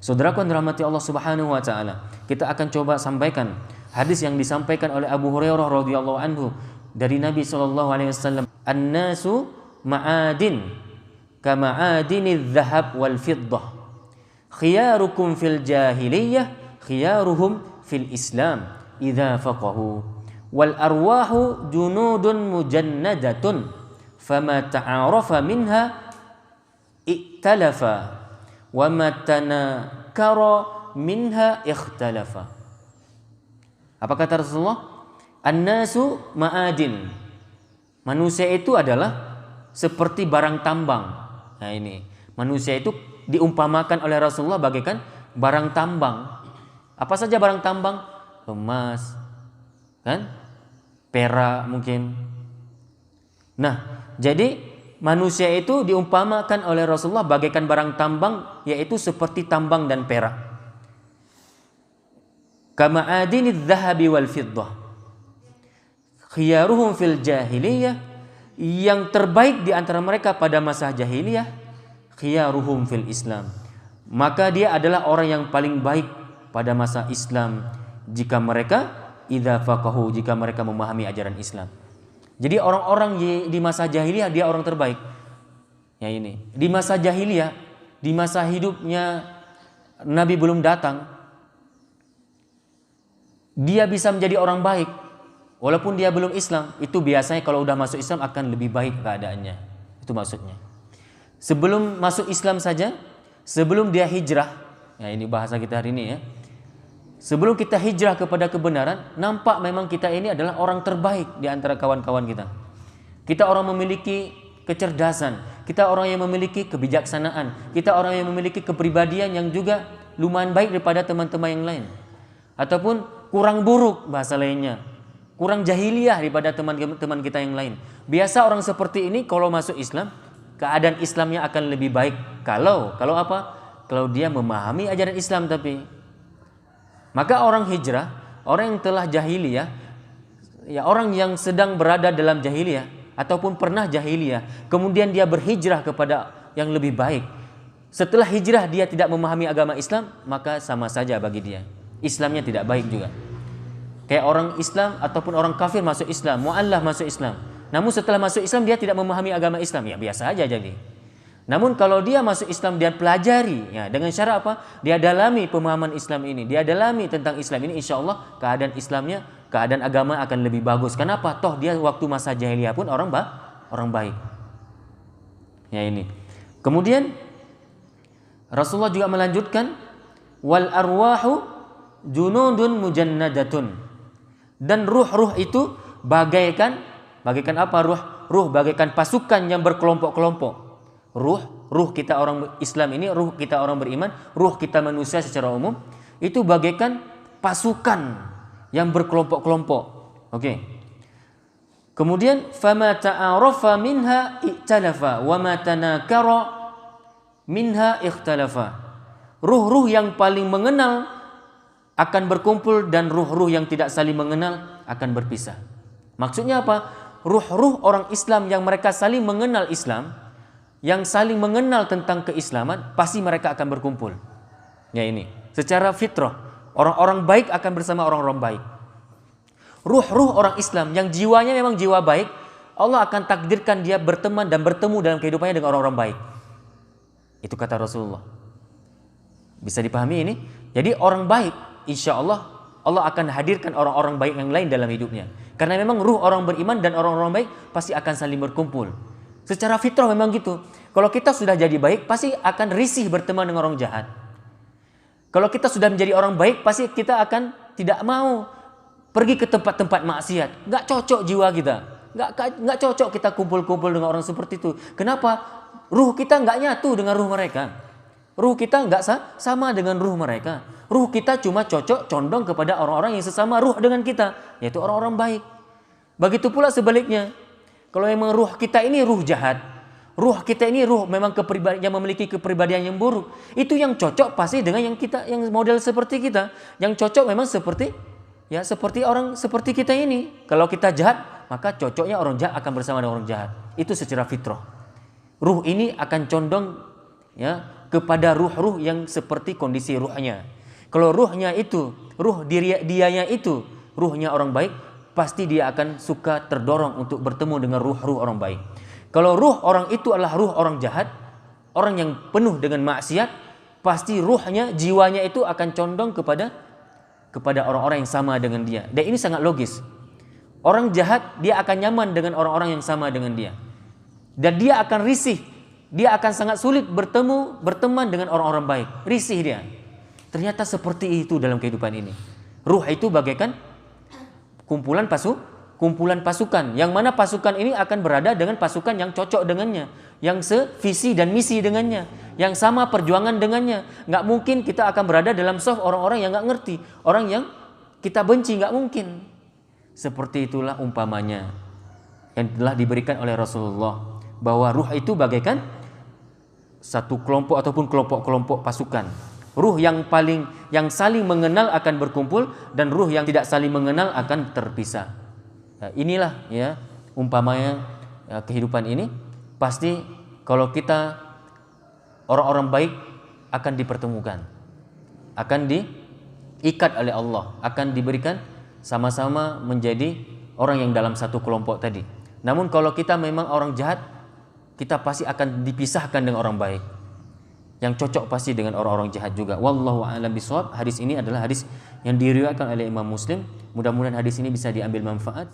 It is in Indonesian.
Saudaraku yang dirahmati Allah Subhanahu wa taala, kita akan coba sampaikan hadis yang disampaikan oleh Abu Hurairah radhiyallahu anhu dari Nabi sallallahu alaihi wasallam, "An-nasu ma'adin kama'adinidz dzahab wal fiddah. Khiyarukum fil jahiliyah khiyaruhum fil Islam idza faqahu. Wal arwahu junudun mujannadatun fama ta'arafa minha iktalafa wa ma tanakara minha ikhtalafa." Apa kata Rasulullah? An-nasu ma'adin. Manusia itu adalah seperti barang tambang. Nah ini, manusia itu diumpamakan oleh Rasulullah bagaikan barang tambang. Apa saja barang tambang? Emas, kan? Perak mungkin. Nah, jadi manusia itu diumpamakan oleh Rasulullah bagaikan barang tambang, yaitu seperti tambang dan perak. Kama adinidz dzahabi wal fiddah. Khiyaruhum fil jahiliyah, yang terbaik di antara mereka pada masa jahiliyah, khiyaruhum fil Islam. Maka dia adalah orang yang paling baik pada masa Islam jika mereka idza faqahu, jika mereka memahami ajaran Islam. Jadi orang-orang di masa jahiliyah dia orang terbaik. Ya ini, di masa jahiliyah, di masa hidupnya Nabi belum datang, dia bisa menjadi orang baik walaupun dia belum Islam. Itu biasanya kalau udah masuk Islam akan lebih baik keadaannya. Itu maksudnya. Sebelum masuk Islam saja, sebelum dia hijrah, ya ini bahasa kita hari ini ya. Sebelum kita hijrah kepada kebenaran, nampak memang kita ini adalah orang terbaik di antara kawan-kawan kita. Kita orang memiliki kecerdasan, kita orang yang memiliki kebijaksanaan, kita orang yang memiliki kepribadian yang juga lumayan baik daripada teman-teman yang lain. Ataupun kurang buruk bahasa lainnya, kurang jahiliyah daripada teman-teman kita yang lain. Biasa orang seperti ini kalau masuk Islam, keadaan Islamnya akan lebih baik kalau apa? Kalau dia memahami ajaran Islam. Tapi maka orang hijrah, orang yang telah jahiliyah, ya orang yang sedang berada dalam jahiliyah ataupun pernah jahiliyah, kemudian dia berhijrah kepada yang lebih baik. Setelah hijrah dia tidak memahami agama Islam, maka sama saja bagi dia. Islamnya tidak baik juga. Kayak orang Islam ataupun orang kafir masuk Islam, mu'allah masuk Islam. Namun setelah masuk Islam dia tidak memahami agama Islam, ya biasa aja jadi. Namun kalau dia masuk Islam, dia pelajari, ya dengan syarat apa? Dia dalami pemahaman Islam ini, dia dalami tentang Islam ini, insya Allah keadaan Islamnya, keadaan agama akan lebih bagus. Kenapa? Toh dia waktu masa jahiliyah pun orang baik. Ya ini. Kemudian Rasulullah juga melanjutkan, wal arwahu junudun mujannadatun. Dan ruh-ruh itu bagaikan apa ruh? Ruh bagaikan pasukan yang berkelompok-kelompok. Ruh kita orang Islam ini, ruh kita orang beriman, ruh kita manusia secara umum itu bagaikan pasukan yang berkelompok-kelompok. Oke. Kemudian fama ta'arafa minha iktalafa wa ma tanakara minha ikhtalafa. Ruh-ruh yang paling mengenal akan berkumpul dan ruh-ruh yang tidak saling mengenal akan berpisah. Maksudnya apa? Ruh-ruh orang Islam yang mereka saling mengenal Islam, yang saling mengenal tentang keislaman, pasti mereka akan berkumpul. Ya ini, secara fitrah, orang-orang baik akan bersama orang-orang baik. Ruh-ruh orang Islam yang jiwanya memang jiwa baik, Allah akan takdirkan dia berteman dan bertemu dalam kehidupannya dengan orang-orang baik. Itu kata Rasulullah. Bisa dipahami ini? Jadi orang baik, insya Allah akan hadirkan orang-orang baik yang lain dalam hidupnya. Karena memang ruh orang beriman dan orang-orang baik pasti akan saling berkumpul. Secara fitrah memang gitu. Kalau kita sudah jadi baik, pasti akan risih berteman dengan orang jahat. Kalau kita sudah menjadi orang baik, pasti kita akan tidak mau pergi ke tempat-tempat maksiat. Nggak cocok jiwa kita. Nggak cocok kita kumpul-kumpul dengan orang seperti itu. Kenapa? Ruh kita nggak nyatu dengan ruh mereka. Ruh kita nggak sama dengan ruh mereka. Ruh kita cuma cocok, condong kepada orang-orang yang sesama ruh dengan kita, yaitu orang-orang baik. Begitu pula sebaliknya. Kalau memang ruh kita ini ruh jahat, ruh kita ini ruh memang yang memiliki kepribadian yang buruk, itu yang cocok pasti dengan yang model seperti kita. Yang cocok memang seperti orang seperti kita ini. Kalau kita jahat, maka cocoknya orang jahat akan bersama dengan orang jahat. Itu secara fitrah. Ruh ini akan condong kepada ruh-ruh yang seperti kondisi ruhnya. Kalau ruhnya itu, ruh dianya itu, ruhnya orang baik, pasti dia akan suka terdorong untuk bertemu dengan ruh-ruh orang baik. Kalau ruh orang itu adalah ruh orang jahat, orang yang penuh dengan maksiat, pasti ruhnya, jiwanya itu akan condong kepada orang-orang yang sama dengan dia. Dan ini sangat logis. Orang jahat, dia akan nyaman dengan orang-orang yang sama dengan dia. Dan dia akan risih, dia akan sangat sulit berteman dengan orang-orang baik. Risih dia. Ternyata seperti itu dalam kehidupan ini. Ruh itu bagaikan kumpulan pasukan, yang mana pasukan ini akan berada dengan pasukan yang cocok dengannya, yang sevisi dan misi dengannya, yang sama perjuangan dengannya. Nggak mungkin kita akan berada dalam saf orang-orang yang nggak ngerti, orang yang kita benci, nggak mungkin. Seperti itulah umpamanya yang telah diberikan oleh Rasulullah, bahwa ruh itu bagaikan satu kelompok ataupun kelompok-kelompok pasukan. Ruh yang saling mengenal akan berkumpul, dan ruh yang tidak saling mengenal akan terpisah. Nah, inilah ya umpamanya kehidupan ini. Pasti kalau kita orang-orang baik akan dipertemukan, akan diikat oleh Allah, akan diberikan sama-sama menjadi orang yang dalam satu kelompok tadi. Namun kalau kita memang orang jahat, kita pasti akan dipisahkan dengan orang baik. Yang cocok pasti dengan orang-orang jahat juga. Wallahu a'lam bishawab. Hadis ini adalah hadis yang diriwayatkan oleh Imam Muslim. Mudah-mudahan hadis ini bisa diambil manfaat.